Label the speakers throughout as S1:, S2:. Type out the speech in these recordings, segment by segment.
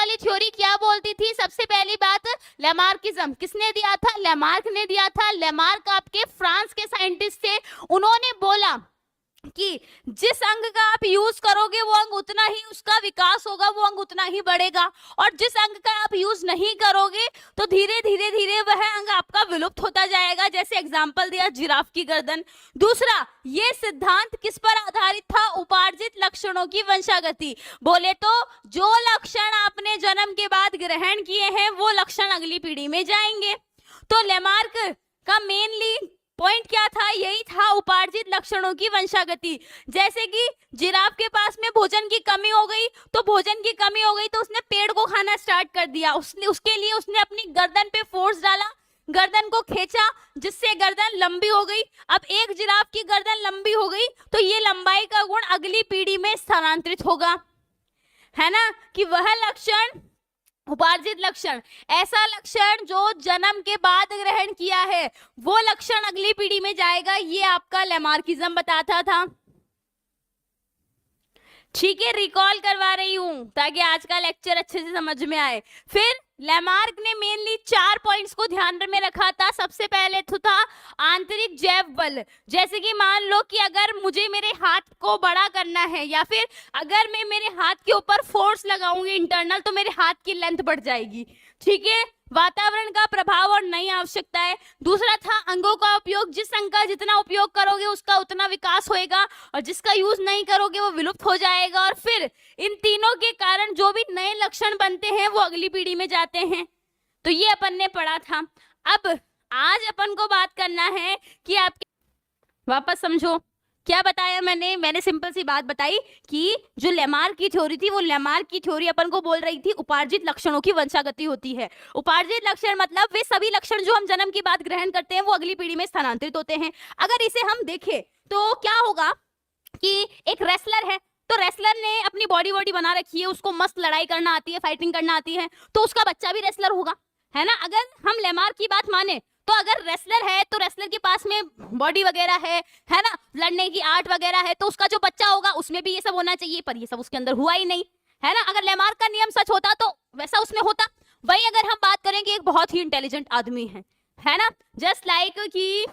S1: वाली थ्योरी क्या बोलती थी? सबसे पहली बात, लेमार्किज्म किसने दिया था? लेमार्क ने दिया था। लेमार्क आपके फ्रांस के साइंटिस्ट थे। उन्होंने बोला कि जिस अंग का आप यूज करोगे वो अंग उतना ही उसका विकास होगा, वो अंग उतना ही बढ़ेगा, और जिस अंग का आप यूज नहीं करोगे तो धीरे धीरे धीरे वह अंग आपका विलुप्त होता जाएगा। जैसे एग्जांपल दिया जिराफ की गर्दन। दूसरा, ये सिद्धांत किस पर आधारित था? उपार्जित लक्षणों की वंशागति। बोले तो जो लक्षण आपने जन्म के बाद ग्रहण किए हैं वो लक्षण अगली पीढ़ी में जाएंगे। तो लेमार्क का मेनली पॉइंट क्या था? यही था, उपार्जित लक्षणों की वंशागति। जैसे कि जिराफ के पास में भोजन की कमी हो गई, तो भोजन की कमी हो गई तो उसने पेड़ को खाना स्टार्ट कर दिया। उसके लिए उसने अपनी गर्दन पे फोर्स डाला, गर्दन को खींचा, जिससे गर्दन लंबी हो गई। अब एक जिराफ की गर्दन लंबी हो गई तो ये लंबाई का गुण अगली पीढ़ी में स्थानांतरित होगा, है ना? कि वह लक्षण, उपार्जित लक्षण, ऐसा लक्षण जो जन्म के बाद ग्रहण किया है वो लक्षण अगली पीढ़ी में जाएगा। ये आपका लेमार्किज्म बताता था। ठीक है, रिकॉल करवा रही हूं ताकि आज का लेक्चर अच्छे से समझ में आए। फिर लेमार्क ने मेनली 4 पॉइंट्स को ध्यान में रखा था। सबसे पहले तो था आंतरिक जैव बल। जैसे कि मान लो कि अगर मुझे मेरे हाथ को बड़ा करना है या फिर अगर मैं मेरे हाथ के ऊपर फोर्स लगाऊंगी इंटरनल तो मेरे हाथ की लेंथ बढ़ जाएगी। ठीक है, वातावरण का प्रभाव और नई आवश्यकताएं। दूसरा था अंगों का उपयोग। जिस अंग का जितना उपयोग करोगे उसका उतना विकास होएगा और जिसका यूज नहीं करोगे वो विलुप्त हो जाएगा। और फिर इन तीनों के कारण जो भी नए लक्षण बनते हैं वो अगली पीढ़ी में जाते हैं। तो ये अपन ने पढ़ा था। अब आज अपन को बात करना है कि आपके, वापस समझो क्या बताया मैंने सिंपल सी बात बताई कि जो लेमार्क की थ्योरी थी वो लेमार्क की थ्योरी अपन को बोल रही थी उपार्जित लक्षणों की वंशागति होती है। उपार्जित लक्षण मतलब वे सभी लक्षण जो हम जन्म की बाद ग्रहण करते हैं वो अगली पीढ़ी में स्थानांतरित होते हैं। अगर इसे हम देखें तो क्या होगा कि एक रेसलर है, तो रेसलर ने अपनी बॉडी बना रखी है, उसको मस्त लड़ाई करना आती है, फाइटिंग करना आती है, तो उसका बच्चा भी रेसलर होगा, है ना? अगर हम लेमार्क की बात माने तो अगर रेसलर है तो रेसलर के पास में बॉडी वगैरह है ना, लड़ने की आर्ट वगैरह है, तो उसका जो बच्चा होगा उसमें भी ये सब होना चाहिए, पर ये सब उसके अंदर हुआ ही नहीं, है ना? अगर लेमार्क का नियम सच होता तो वैसा उसमें होता। वही अगर हम बात करें कि एक बहुत ही इंटेलिजेंट आदमी है ना, जस्ट लाइक कि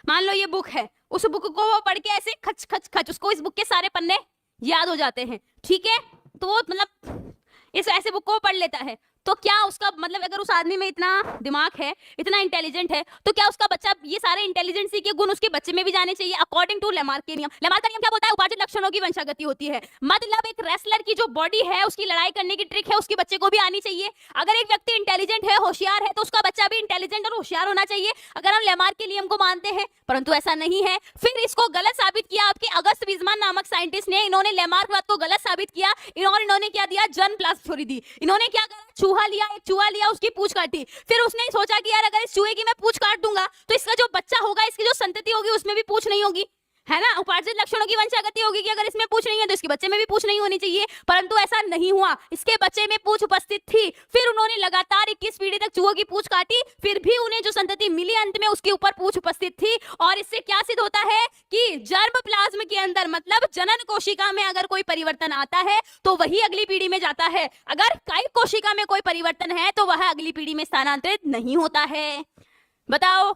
S1: मान लो ये बुक है, उस बुक को वो पढ़ के ऐसे खच खच खच उसको इस बुक के सारे पन्ने याद हो जाते हैं। ठीक है, तो वो मतलब इस ऐसे बुक को पढ़ लेता है, तो क्या उसका मतलब अगर उस आदमी में इतना दिमाग है, इतना इंटेलिजेंट है, तो क्या उसका बच्चा ये सारे इंटेलिजेंसी के गुण उसके बच्चे में भी जाने चाहिए अकॉर्डिंग टू लेमार्क के नियम। लेमार्क का नियम क्या बोलता है? उपार्जित लक्षणों की वंशागति होती है। मतलब एक रेसलर की जो बॉडी है, उसकी लड़ाई करने की ट्रिक है, उसके बच्चे को भी आनी चाहिए। अगर एक व्यक्ति इंटेलिजेंट है, होशियार है, तो उसका बच्चा भी इंटेलिजेंट और होशियार होना चाहिए, अगर हम लेमार्क के नियम को मानते हैं। परंतु ऐसा नहीं है। फिर इसको गलत साबित किया आपके अगस्त वीजमान नामक साइंटिस्ट ने। इन्होंने लेमार्क बात को गलत साबित किया। इन्होंने क्या दिया? जर्म प्लाज्म थ्योरी दी। इन्होंने क्या करा? चूहा लिया, एक चूहा लिया, उसकी पूंछ काटी। फिर उसने सोचा कि यार अगर इस चूहे की मैं पूंछ काट दूंगा तो इसका जो बच्चा होगा, इसकी जो संतति होगी उसमें भी पूंछ नहीं होगी, है ना? उपार्जित लक्षणों की वंशागति होगी कि अगर इसमें पूंछ नहीं है तो इसके बच्चे में भी पूंछ नहीं होनी चाहिए। परंतु ऐसा नहीं हुआ, इसके बच्चे में पूंछ उपस्थित थी। फिर उन्होंने लगातार 21 पीढ़ी तक चूहों की पूंछ काटी, फिर भी उन्हें जो संतति मिली अंत में उसके ऊपर पूंछ उपस्थित थी। और इससे क्या सिद्ध होता है कि जर्म प्लाज्म के अंदर मतलब जनन कोशिका में अगर कोई परिवर्तन आता है तो वही अगली पीढ़ी में जाता है। अगर कायिक कोशिका में कोई परिवर्तन है तो वह अगली पीढ़ी में स्थानांतरित नहीं होता है। बताओ